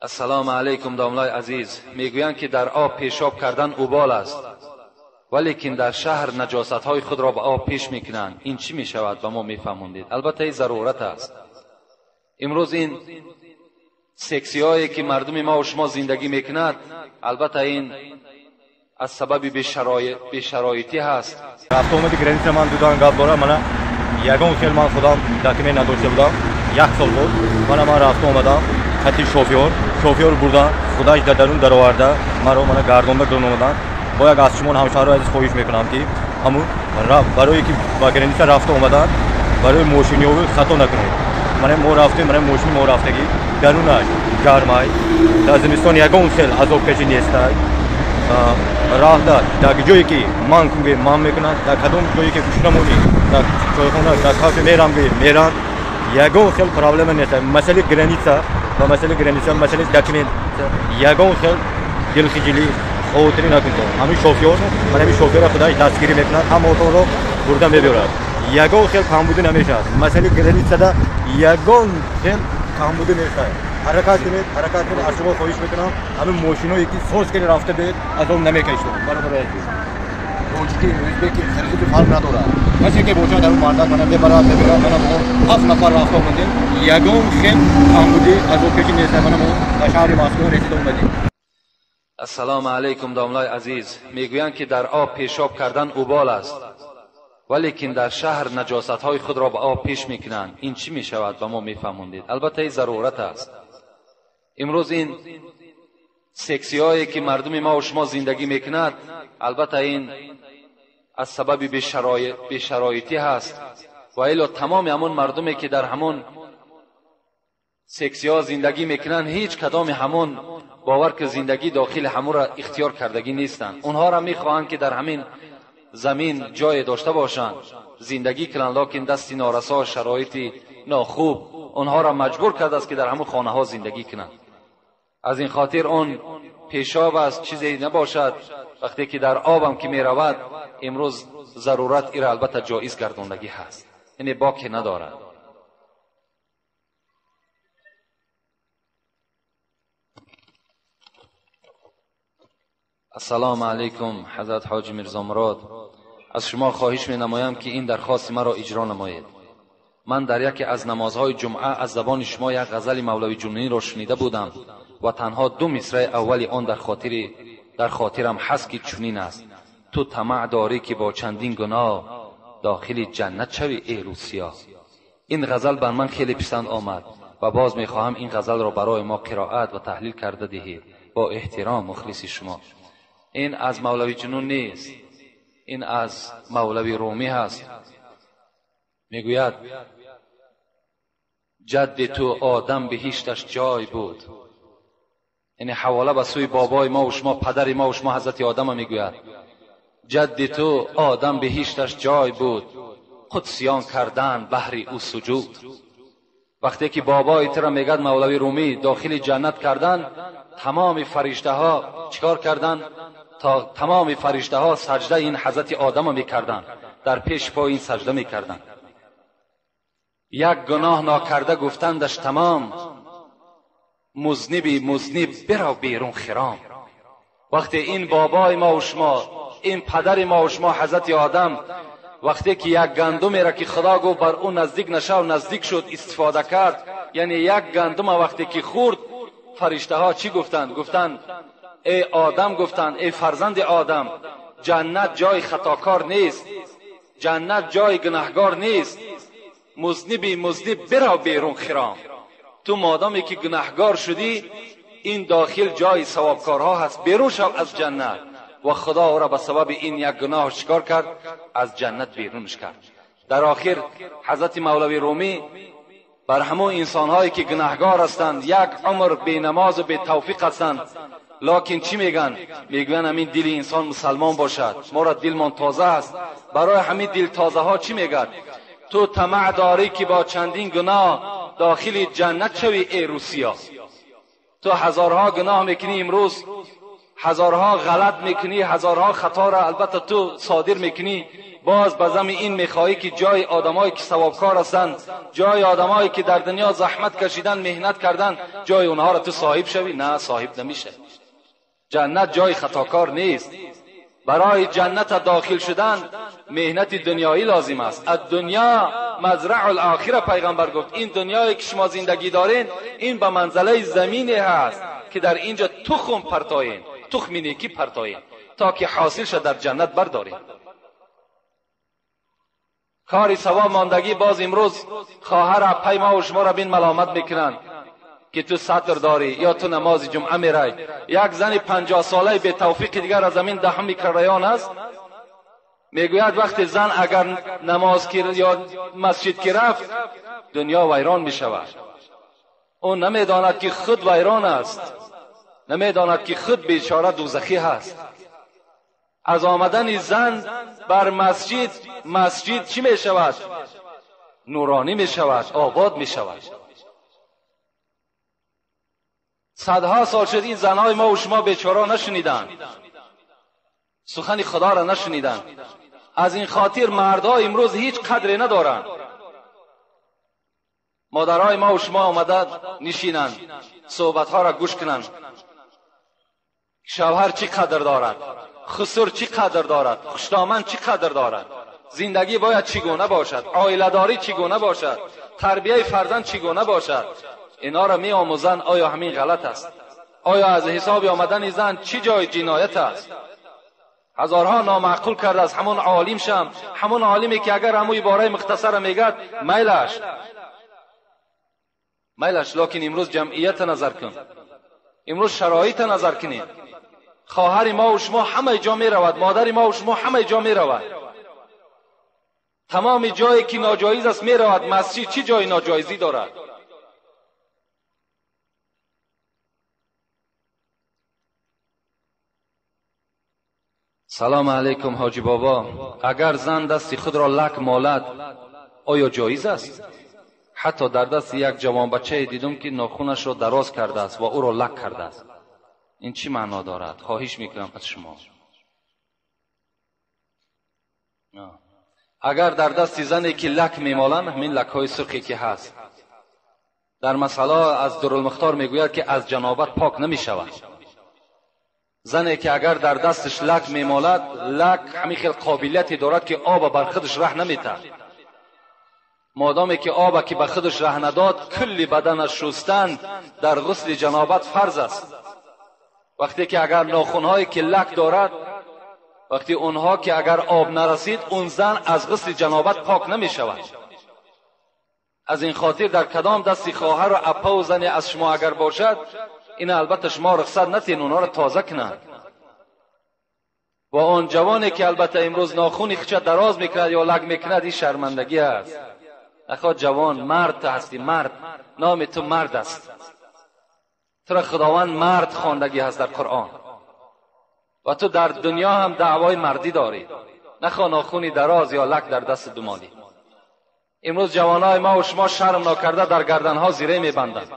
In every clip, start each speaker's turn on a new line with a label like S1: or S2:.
S1: السلام علیکم داملای عزیز. میگویند که در آب پیشاب کردن اوبال است، ولیکن در شهر نجاست های خود را به آب پیش میکنند. این چی میشود؟ به ما میفهموندید؟ البته این ضرورت است. امروز این سکسی هایی که مردم ما و شما زندگی میکند، البته این از سبب بی‌شرایطی هست.
S2: رفت آمد گرانیت من دودان گپ داره. من یگان خیلی من خودم دکمه نداشته بودم. یک سال بود من رفت آمدم خطی شوفیور بردن خودش در درون در آورده من گردان بگران آمدن. با یک از شما همشهر عزیز خواهش میکنم که همون برای که با گرانیت رفت آمدن برای ماشینی و خطا نکنید. ما ماشین ما رفتگی درونش گرمای در زمستان یگان خیلی عذاب کشی نیست. راه در جایی که من میکنم در کدام جایی که کشنمونی در چایخانه در کافه میرن یگان خیلی پرابلم نیست. مسئله گرانیت و مسئله دکمه یگان خیلی دلخجلی خاطری نکن تو. همین شوفیور خدای دستگیری میکنه هم موتور رو برده میبرد. یگان خیلی کمبود نمیشه. مسئله گرانیت ده یگان خیلی کمبود نیست. حرکت کنید از شما خواهش میکنم همین ماشینایی که سوز کنی رفته بید از اون نمیکشید. برابر است. روزی که خریدی فرق نداره. کسی که بوچه در اون مردک منم ببرد منم 7 نفر رفته اومدیم. یگان خیلی کمبودی از اون کشی نیست. منم به شهر مسکو رسیده اومدیم.
S1: السلام علیکم داملای عزیز. میگویند که در آب پیشاب کردن اوبال است، ولیکن در شهر نجاست های خود را به آب پیش میکنند. این چی میشود؟ به ما میفهموندید؟ البته این ضرورت است. امروز این سکسی هایی که مردم ما و شما زندگی میکند، البته این از سبب بی‌شرایطی هست. و الا تمام همون مردمی که در همون سکسی ها زندگی میکنند هیچ کدام همون باور که زندگی داخل همون را اختیار کردگی نیستند. اونها را میخواهند که در همین زمین جای داشته باشند، زندگی کنند، لکن دستی نارسا شرایطی ناخوب اونها را مجبور کرده است که در همون خانه ها زندگی کنند. از این خاطر اون پیشاب است چیزی نباشد. وقتی که در آبم که می رود امروز ضرورت ایره البته جایز گرداندگی هست، یعنی باکی ندارد. السلام علیکم حضرت حاجی میرزا مراد. از شما خواهش می نمایم که این درخواست مرا اجرا نمایید. من در یکی از نمازهای جمعه از زبان شما یک غزل مولوی جنونی را شنیده بودم و تنها 2 مصرع اولی آن در خاطرم هست که چنین است: تو طمع داری که با چندین گناه داخل جنت شوی ای روسیا. این غزل بر من خیلی پسند آمد و باز میخواهم این غزل را برای ما قرائت و تحلیل کرده دهید. با احترام مخلص شما. این از مولوی جنون نیست، این از مولوی رومی هست. میگوید جد تو آدم بهشتش جای بود. یعنی حواله به سوی بابای ما و شما، پدر ما و شما حضرت آدم میگوید جد تو آدم بهشتش جای بود، قدسیان کردن بهر او سجود. وقتی که بابای تر میگد مولوی رومی داخل جنت کردن، تمام فرشته ها چیکار کردن؟ تا تمام فرشته ها سجده این حضرت آدم میکردن، در پیش پای این سجده میکردن. یک گناه ناکرده گفتندش تمام، مذنب برو بیرون خرام. وقتی این بابای ما و شما، این پدر ما و شما حضرت آدم، وقتی که یک گندم را که خدا گفت بر اون نزدیک نشو نزدیک شد استفاده کرد، یعنی یک گندم وقتی که خورد، فرشته ها چی گفتند؟ گفتند ای آدم، گفتند ای فرزند آدم، جنت جای خطاکار نیست، جنت جای گناهگار نیست. مذنب برو بیرون خرام. تو مادامی که گناهگار شدی، این داخل جای ثوابکارها هست، بیرون شو از جنت. و خدا او را به سبب این یک گناه چیکار کرد؟ از جنت بیرونش کرد. در آخر حضرت مولوی رومی بر همون انسانهایی که گناهگار هستند، یک عمر بی نماز و بی توفیق هستند، لکن چی میگن؟ میگن همین دل انسان مسلمان باشد، ما را دلمان تازه است. برای همین دل تازه ها چی میگن؟ تو طمع داری که با چندین گناه داخل جنت شوی ای روسیا. تو هزارها گناه میکنی امروز، هزارها غلط میکنی، هزارها خطا را البته تو صادر میکنی، باز بزم این میخواهی که جای آدمایی که ثوابکار هستند، جای آدمایی که در دنیا زحمت کشیدن، مهنت کردن، جای اونها را تو صاحب شوی؟ نه، صاحب نمیشه. جنت جای خطاکار نیست. برای جنت داخل شدن مهنت دنیایی لازم است. الدنیا مزرع الاخره، پیغمبر گفت این دنیایی که شما زندگی دارین این به منزله زمینی هست که در اینجا تخم پرتایین، تخم نیکی پرتایین تا که حاصل شد در جنت بردارین. کاری ثواب ماندگی باز امروز خواهر اپای ما و شما را بین ملامت میکنن که تو سطر داری یا تو نماز جمعه میرای. یک زن 50 ساله به توفیق دیگر از زمین دهم کریان است، میگوید وقتی زن اگر نماز یا مسجد کی رفت دنیا ویران میشود. اون نمیداند که خود ویران است، نمیداند که خود بیچاره دوزخی هست. از آمدن زن بر مسجد چی می شود؟ نورانی می شود، آباد می شود. صدها سال شد این زنهای ما و شما بیچاره نشنیدن، سخن خدا را نشنیدن. از این خاطر مردها امروز هیچ قدری ندارند. مادرای ما و شما آمده نشینند صحبتها را گوش کنند. شوهر چی قدر دارد، خسر چی قدر دارد، خوشدامن چی قدر دارد، زندگی باید چگونه باشد، عائله داری چگونه باشد، تربیه فرزند چگونه باشد، اینا را می آموزند. آیا همین غلط است؟ آیا از حساب آمدن زن چی جای جنایت است؟ هزارها نامعقول کرده از همون عالم شم، همون عالمی که اگر همون عباره مختصر میگد میلش، لکن امروز جمعیت نظر کن، امروز شرایط نظر کنید. خواهر ما و شما همه جا می رود، مادر ما و شما همه جا می رود، تمام جایی که ناجایز است می رود. مسجد چی جای ناجایزی دارد؟ سلام علیکم حاجی بابا، اگر زن دست خود را لک مالد آیا جایز است؟ حتی در دست یک جوان بچه دیدم که ناخونش را دراز کرده است و او را لک کرده است. این چی معنا دارد؟ خواهش میکنم از شما. اگر در دست زنی که لک میمالند، همین لک های سرخی که هست، در مسئله از درالمختار میگوید که از جنابت پاک نمیشود. زنی که اگر در دستش لک میمالد، لک همین خیلی قابلیتی دارد که آب بر خودش ره نمیده. مادامی که آب که به خودش ره نداد، کل بدنش شستن در غسل جنابت فرض است. وقتی که اگر ناخونهایی که لک دارد، وقتی اونها که اگر آب نرسید، اون زن از غسل جنابت پاک نمی شود. از این خاطر در کدام دستی خواهر و اپا و زنی از شما اگر باشد، این البته شما رخصت نتین اونها را تازه کنند. و اون جوانی که البته امروز ناخونی خچه دراز میکند یا لک میکند، این شرمندگی است. اخوان جوان، مرد هستی، مرد، نام تو مرد است. تو را خداوند مرد خواندگی هست در قرآن و تو در دنیا هم دعوای مردی داری. نخواه ناخونی دراز یا لک در دست دمالی. امروز جوانای ما و شما شرم ناکرده در گردنها زیره میبندند.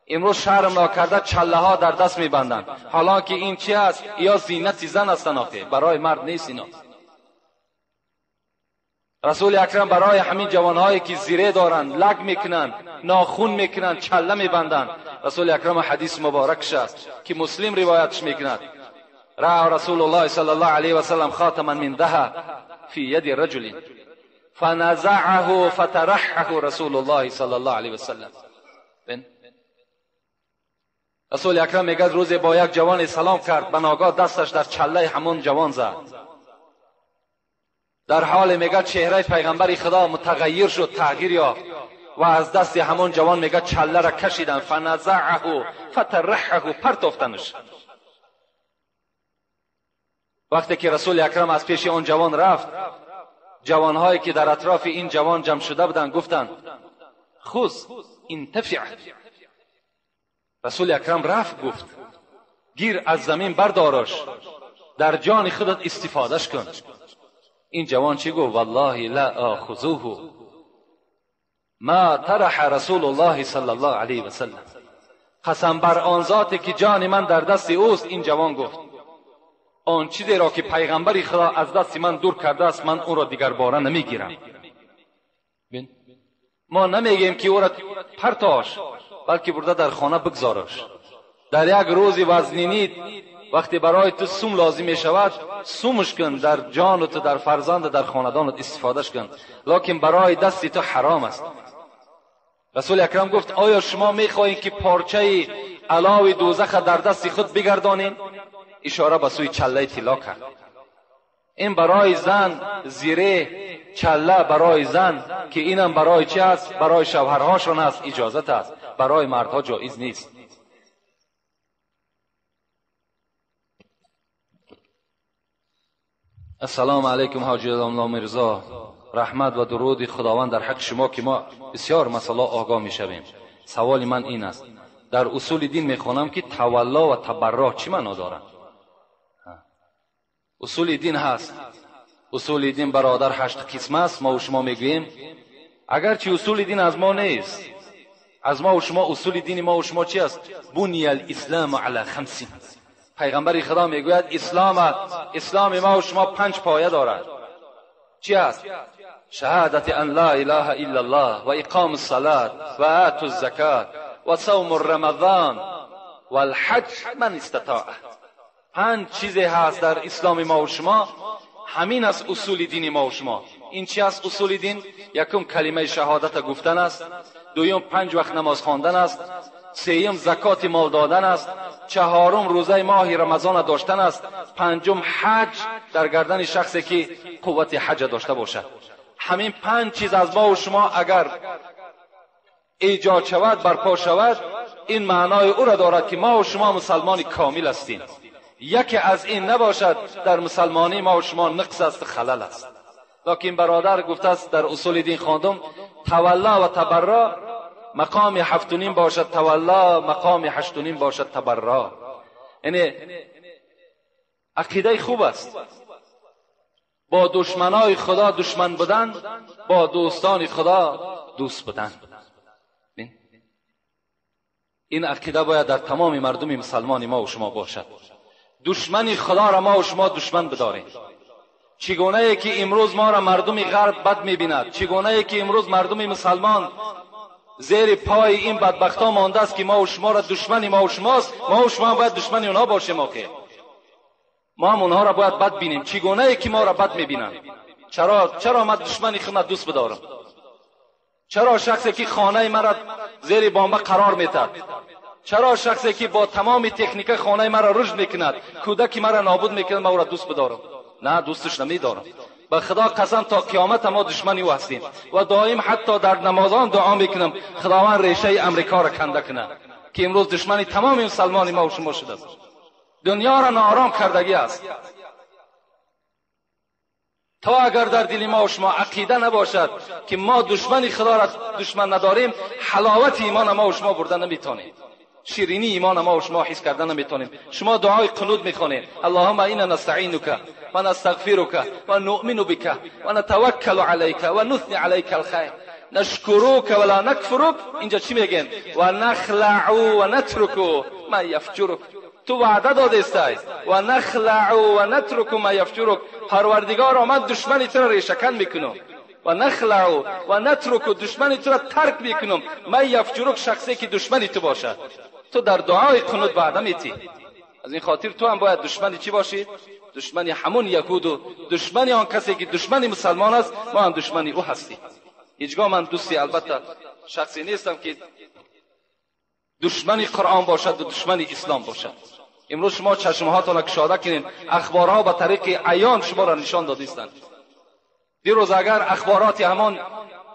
S1: امروز شرم ناکرده چله ها در دست میبندند، حالا که این چی است؟ یا زینت زن هستن، آخه برای مرد نیست اینا. رسول اکرم برای همین جوانهایی که زیره دارند، لک میکنند، ناخون میکنند، چله میبندند، رسول اکرم حدیث مبارکش است که مسلم روایتش میکند: رأى رسول الله صلی الله علیه و سلم خاتما من ذهب فی ید رجل فنزعه فترحه رسول الله صلی الله علیه و سلم. رسول اکرم میگه روزی با یک جوان سلام کرد، به ناگاه دستش در چله همون جوان زد. در حال میگه چهره پیغمبر خدا متغیر شد، تغییر یافت و از دست همون جوان میگه چله را کشیدن، فنزعه فترحه، پرتافتنش. وقتی که رسول اکرم از پیش اون جوان رفت، جوانهایی که در اطراف این جوان جمع شده بودند گفتند: خذ انتفع. رسول اکرم رفت گفت: گیر از زمین بردارش، در جان خودت استفادهش کن. این جوان چی گفت؟ والله لا آخذوه ما طرح رسول الله صلی الله علیه و سلم. قسم بر آن ذاتی که جان من در دست اوست، این جوان گفت آن چیزی را که پیغمبر خدا از دست من دور کرده است من اون را دیگر باره نمیگیرم. ما نمیگیم که او را پرتاش، بلکه برده در خانه بگذارش. در یک روز وزنینی وقتی برای تو سوم لازم می شود سومش کن، در جانت، در فرزند، در خاندانت استفادهش کن، لکن برای دست تو حرام است. رسول اکرم گفت آیا شما میخواهید که پارچه علاوه دوزخ در دست خود بگردانید؟ اشاره به سوی چله طلا کرد. این برای زن زیره چله برای زن که اینم برای چی است؟ برای شوهرهاشون است، اجازت است، برای مردها جایز نیست. السلام علیکم حاجی الله میرزا، رحمت و درود خداوند در حق شما که ما بسیار مسئله آگاه میشویم. سوال من این است، در اصول دین میخوانم که تولا و تبرع چی معنا دارند؟ اصول دین هست، اصول دین برادر 8 قسم است. ما و شما میگوییم اگرچه اصول دین از ما نیست، از ما و شما اصول دین ما و شما چی است؟ بنی الاسلام علی 5. پیغمبر خدا میگوید اسلام ما و شما 5 پایه دارد. چی است؟ شهادت ان لا اله الا الله و اقام الصلاة و آت الزکات و صوم رمضان و الحج من استطاع. 5 چیزی هست در اسلام ما و شما، همین است اصول دین ما و شما. این چی است اصول دین؟ یکم کلمه شهادت گفتن است، دوم 5 وقت نماز خواندن است، سوم زکات مال دادن است، چهارم روزه ماه رمضان داشتن است، پنجم حج در گردن شخصی که قوت حج داشته باشد. همین 5 چیز از ما و شما اگر ایجاد شود، برپا شود، این معنای او را دارد که ما و شما مسلمان کامل هستیم. یکی از این نباشد در مسلمانی ما و شما نقص است، خلل است. لکن برادر گفته است در اصول دین خواندم تولا و تبرع مقام 7.5 باشد تولا، مقام 8.5 باشد تبرع. یعنی عقیده خوب است، با دشمنای خدا دشمن بودن، با دوستان خدا دوست بودن. این عقیده باید در تمام مردم مسلمان ما و شما باشد. دشمن خدا را ما و شما دشمن بداریم. چگونه ای که امروز ما را مردم غرب بد میبیند، چگونه ای که امروز مردم مسلمان زیر پای این بدبختا مانده است که ما و شما را دشمن ما و شماست، ما و شما باید دشمن اونها باشیم. آخه ما هم اونها را باید بد بینیم. چگونه ای که ما را بد میبینند؟ چرا من دشمن خودم دوست بدارم؟ چرا شخصی که خانه مرا زیر بمب قرار میدهد، چرا شخصی که با تمام تکنیک خانه مرا رشد میکند، کودک مرا نابود میکند، ما او را دوست بدارم؟ نه، دوستش نمیدارم. به خدا قسم تا قیامت ما دشمنی او هستیم و دائم حتی در نمازان دعا میکنم خداوند ریشه امریکا را کنده کنه که امروز دشمنی تمام مسلمان ما و شما شده. دنیا را ناآرام کردگی است. تا اگر در دل ما و شما عقیده نباشد که ما دشمن خدا را دشمن نداریم، حلاوت ایمان ما و شما بردن نمیتونیم، شیرینی ایمان ما و شما حس کردن نمیتونیم. شما دعای قنوت میخونید اللهم انا نستعینک و نستغفرک و نؤمن بک و نتوکل علیک و نثنی علیک الخیر نشکرک ولا نکفرک. اینجا چی میگن؟ و نخلع و نترک ما یفجرک. تو وعده داده استی و نخلع و نترک ما یفجرک. پروردگار آمد دشمنی تو را ریشه‌کن میکنم و نخلع و نترک، دشمنی تو را ترک میکنم. ما یفجرک، شخصی که دشمنی تو باشد. تو در دعای قنوت وعده میتی. از این خاطر تو هم باید دشمنی چی باشی؟ دشمنی همون یهود و دشمنی آن کسی که دشمنی مسلمان است، ما هم دشمنی او هستی. هیچگاه من دوستی البته شخصی نیستم که دشمنی قرآن باشد و دشمنی اسلام باشد. امروز شما چشمهاتون را گشاده کنین، اخبارها به طریق عیان شما را نشان دادیستند. دیروز اگر اخبارات همان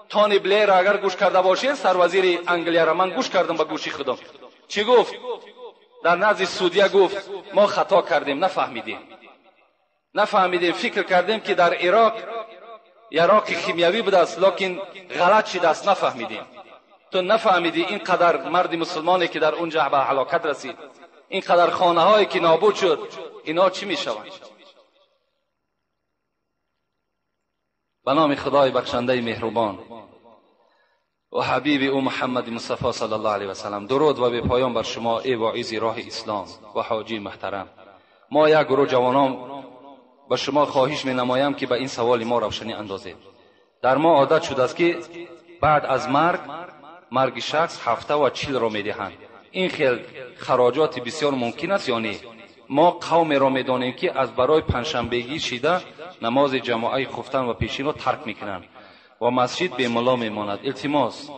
S1: تونی بلیر اگر گوش کرده باشید، سروزیر انگلیا را من گوش کردم به گوشی خودم. چی گفت؟ در نزد سعودیه گفت ما خطا کردیم، نفهمیدیم، فکر کردیم که در عراق کیمیاوی بوده است، لکن غلط شده است، نفهمیدیم. تو نفهمیدی اینقدر مرد مسلمانی که در اونجا به هلاکت رسید، اینقدر خانه هایی که نابود شد، اینا چی می شوند؟ به نام خدای بخشنده مهربان و حبیب او محمد مصطفی صلی الله علیه و سلم، درود و به پایان بر شما ای واعظ راه اسلام و حاجی محترم. ما یک گروه جوانان به شما خواهش می نمایم که به این سوال ما روشنی اندازید. در ما عادت شده است که بعد از مرگ شخص 740 را می دهند. این خیلی خراجات بسیار ممکن است یا نه؟ ما قوم را می دانیم که از برای پنجشنبگی شیده نماز جماعه خفتن و پیشین را ترک می کنند و مسجد به ملا می ماند. التماس،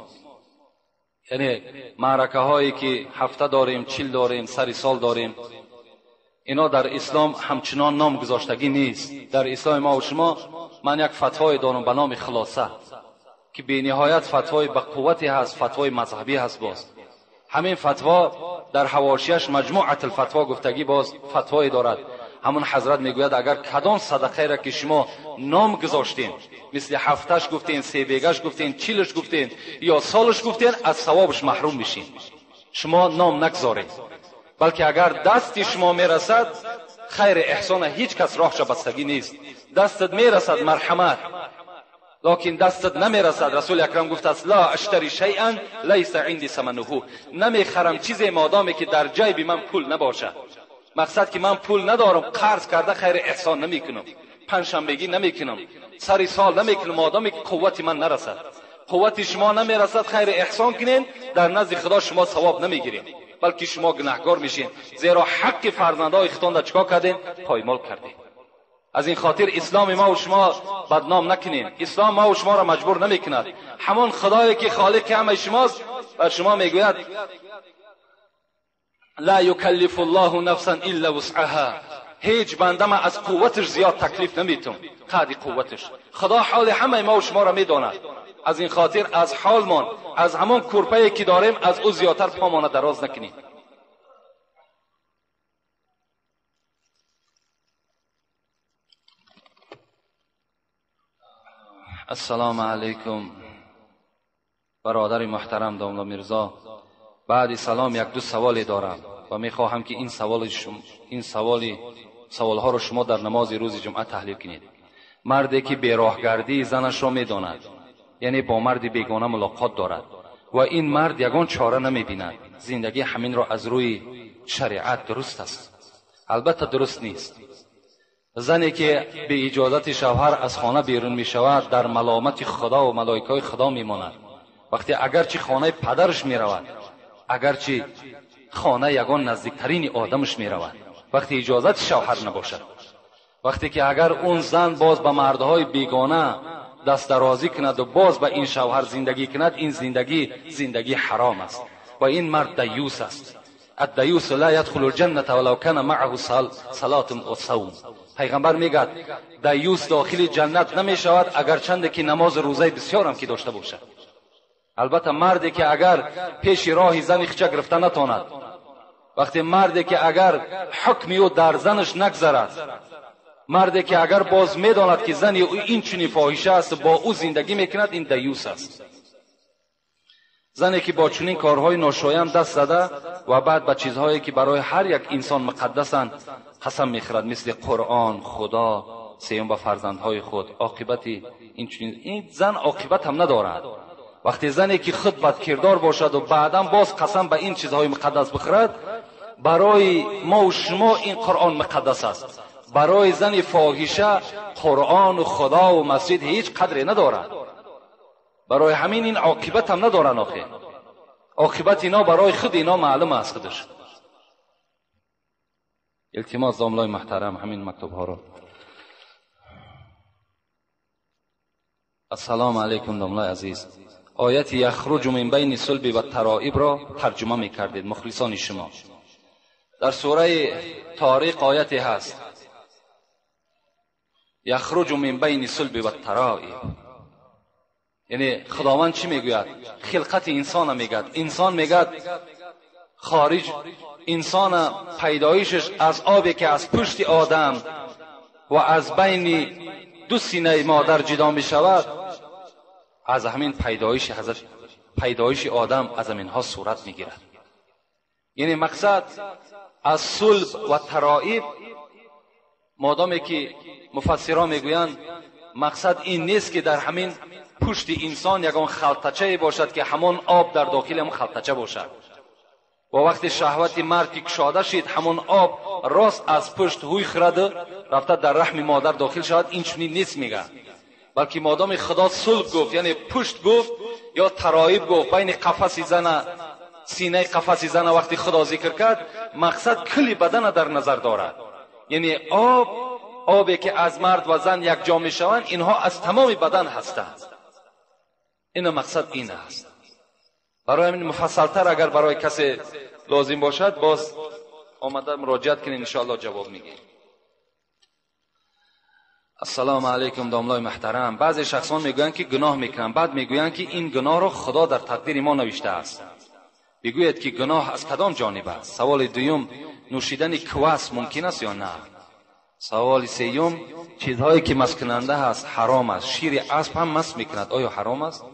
S1: یعنی معرکه هایی که هفته داریم، 40 داریم، سر سال داریم، اینا در اسلام همچنان نام گذاشتگی نیست. در اسلام ما و شما من یک فتوای دارم به نام خلاصه که به نهایت فتوای با قوتی هست، فتوای مذهبی هست. باز همین فتوا در حواشیش مجموعه الفتوا گفتگی باز فتوای دارد. همون حضرت میگوید اگر کدام صدقه را که شما نام گذاشتین، مثل هفتش گفتین، سه بیگش گفتین، 40ش گفتین یا سالش گفتین، از ثوابش محروم میشین. شما نام نگذارید، بلکه اگر دستی شما میرسد خیر احسان هیچ کس راهش بستگی نیست. دستت میرسد مرحمت، لکن دستت نمیرسد. رسول اکرم گفته است لا اشتری شیئا لیس عندي ثمنه، نمیخرم چیزی مادامی که در جیب من پول نباشه. مقصد که من پول ندارم، قرض کرده خیر احسان نمیکنم، پنجشنبگی نمیکنم، سر سال نمیکنم، مادامی که قوت من نرسد. قوت شما نمیرسد خیر احسان کنین، در نزد خدا شما ثواب نمیگیرین، بلکه شما گناهکار میشین، زیرا حق فرزندای خودتان را چیکار کردین؟ پایمال کردین. از این خاطر اسلام ما و شما بدنام نکنین. اسلام ما و شما را مجبور نمیکند. همان خدایی که خالق همه شماست و شما میگوید لا یکلف الله نفسا الا وسعها، هیچ بنده ما از قوتش زیاد تکلیف نمیتون، قدر قوتش. خدا حال همه ما و شما را میداند. از این خاطر از حالمان، از همون کرپایی که داریم، از او زیادتر پامان دراز نکنیم. السلام علیکم برادر محترم داملا میرزا. بعد سلام یک دو سوالی دارم و میخواهم که این سوالها رو شما در نماز روز جمعه تحلیل کنید. مردی که بیراهگردی زنش را میداند، یعنی با مرد بیگانه ملاقات دارد و این مرد یگان چاره نمیبیند، زندگی همین را از روی شریعت درست است؟ البته درست نیست. زنی که به اجازت شوهر از خانه بیرون می شود در ملامت خدا و ملائکه خدا می ماند. وقتی اگرچه خانه پدرش می رود، اگرچه خانه یگان نزدیکترین آدمش می رود، وقتی اجازت شوهر نباشد، وقتی که اگر اون زن باز به مردهای بیگانه دست درازی کند و باز به این شوهر زندگی کند، این زندگی حرام است و این مرد دیوس است. الدیوس لا يدخل الجنه ولو كان معه صلاه و صوم. پیغمبر میگه دیوس داخل جنت نمی شود اگر چند که نماز روزه بسیار هم که داشته باشد. البته مردی که اگر پیش راه زن خچه گرفته نتواند، وقتی مردی که اگر حکمی او در زنش نگذرد، مردی که اگر باز میداند که زن او این چنین فاحشه است با او زندگی میکند، این دیوس است. زنی که با چنین کارهای ناشایان دست زده و بعد به چیزهایی که برای هر یک انسان مقدسند قسم میخورد، مثل قرآن، خدا، سیوم به فرزندهای خود، عاقبت این زن عاقبت هم ندارد. وقتی زنی که خود بدکردار باشد و بعدا باز قسم به این چیزهای مقدس بخورد، برای ما و شما این قرآن مقدس است، برای زن فاحشه قرآن و خدا و مسجد هیچ قدری ندارد. برای همین این عاقبت هم ندارن. آخه عاقبت اینا برای خود اینا معلوم است خودش. التماس داملای محترم همین مکتوب ها رو. السلام علیکم داملای عزیز. آیت یخرج من بین صلب و ترائب را ترجمه میکردید مخلصان شما. در سوره طارق آیتی هست یخرج من بین صلب و ترائب، یعنی خداوند چی میگوید؟ خلقت انسان میگد. انسان میگد خارج، انسان پیدایشش از آبی که از پشت آدم و از بین دو سینه مادر جدا می شود، از همین پیدایش آدم از همین ها صورت میگیرد. یعنی مقصد از صلب و ترائب، مادامی که مفسران میگویند مقصد این نیست که در همین پشت انسان یگان خلطچه باشد که همان آب در داخل هم خلطچه باشد، و وقتی شهوت مرد که کشاده شد همون آب راست از پشت هوی خورده رفته در رحم مادر داخل شود، این چنین نیست میگه، بلکه مادام خدا صلب گفت یعنی پشت گفت یا ترایب گفت بین قفس زن سینه قفس زن وقتی خدا ذکر کرد مقصد کلی بدن در نظر دارد، یعنی آبی که از مرد و زن یک جا میشوند اینها از تمام بدن هستند. این مقصد این است. برای همین مفصلتر اگر برای کسی لازم باشد باز آمده مراجعت کنین، انشاءالله جواب میگیم. السلام علیکم داملای محترم. بعضی شخصان میگویند که گناه میکنند، بعد میگویند که این گناه را خدا در تقدیر ما نوشته است. بگوید که گناه از کدام جانب است؟ سوال دوم، نوشیدن کواس ممکن است یا نه؟ سوال سوم، چیزهایی که مست کننده است حرام است، شیر اسب هم مست میکند، آیا حرام است؟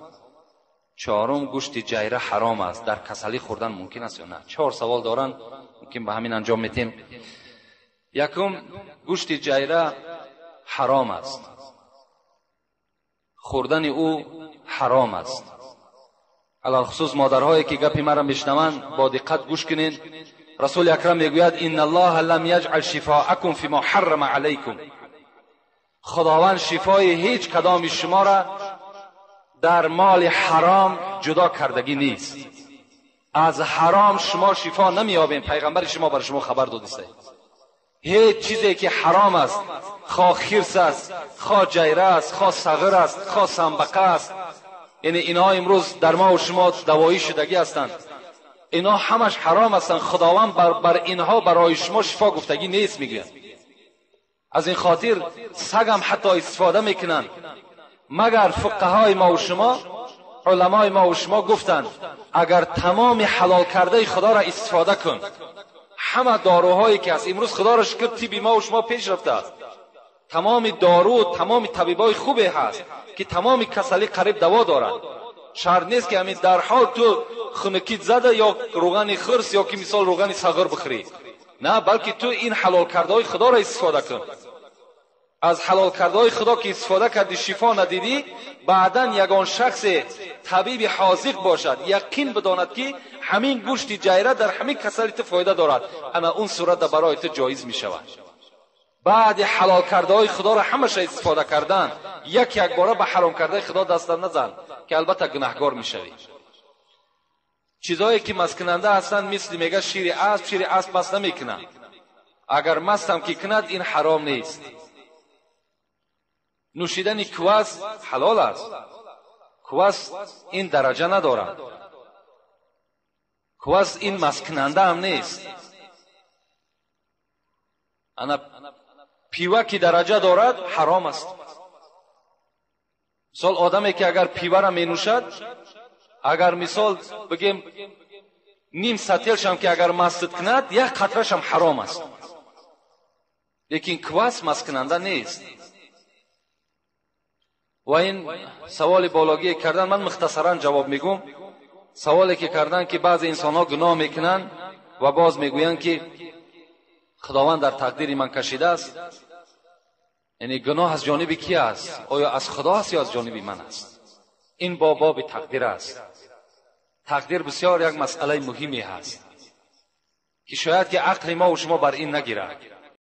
S1: چهارم، گوشت جیره حرام است، در کسلی خوردن ممکن است یا نه؟ 4 سوال دارن، ممکن به همین انجام میتیم. یکم، گوشت جیره حرام است، خوردن او حرام است. علی خصوص مادرهایی که گپی مرا میشنوند با دقت گوش کنین. رسول اکرم میگوید ان الله لم یجعل شفاءکم فيما حرم علیکم. خداوند شفای هیچ کدام شما را در مال حرام جدا کردگی نیست. از حرام شما شفا نمیابین، پیغمبر شما برای شما خبر داده است. هیچ چیزی که حرام است، خواه خرس است، خواه جیره است، خواه صغر است، خواه سنبقه است، یعنی اینا امروز در ما و شما دوایی شدگی هستند، اینا همش حرام هستند. خداوند بر اینها برای شما شفا گفتگی نیست میگه. از این خاطر سگ هم حتی استفاده میکنن، مگر فقهای ما و شما علمای ما و شما گفتند اگر تمام حلال کرده خدا را استفاده کن، همه داروهایی که از امروز خدا را شکر طب ما و شما پیش رفته است، تمام دارو تمام طبیبای خوبی هست که تمام کسلی قریب دوا دارد. شرط نیست که همین در حال تو خونکیت زده یا روغن خرس یا که مثال روغن صغر بخوری، نه، بلکه تو این حلال کرده های خدا را استفاده کن. از حلال کرده های خدا که استفاده کردی شفا ندیدی، بعدا یگان شخص طبیب حاذق باشد یقین بداند که همین گوشت جیره در همین کسلیت فایده دارد، انا اون صورت برای تو جایز می شود. بعد حلال کرده های خدا را همش استفاده کردن، یک باره به حرام کرده خدا دست نزن که البته گناهگار می شوی. چیزایی که مست کننده هستند مثل میگه شیر اسب مست نمیکنه، اگر مست هم که کند این حرام نیست. نوشیدن کواس حلال است، کواس این درجه ندارد، کواس این مست کننده هم نیست. انا پیوه که درجه دارد حرام است. مثال آدمی که اگر پیوه را می نوشد، اگر مثال بگیم نیم سطلش هم که اگر مست کند یک قطرش هم حرام است، لیکن کواس مست کننده نیست. و این سوال بالاگی کردن من مختصرا جواب میگم. سوالی که کردن که بعضی انسان ها گناه میکنن و باز میگویند که خداوند در تقدیر من کشیده است، یعنی گناه از جانب کی است؟ آیا از خدا است یا از جانب من است؟ این باب تقدیر است. تقدیر بسیار یک مسئله مهمی هست که شاید که عقل ما و شما بر این نگیرد.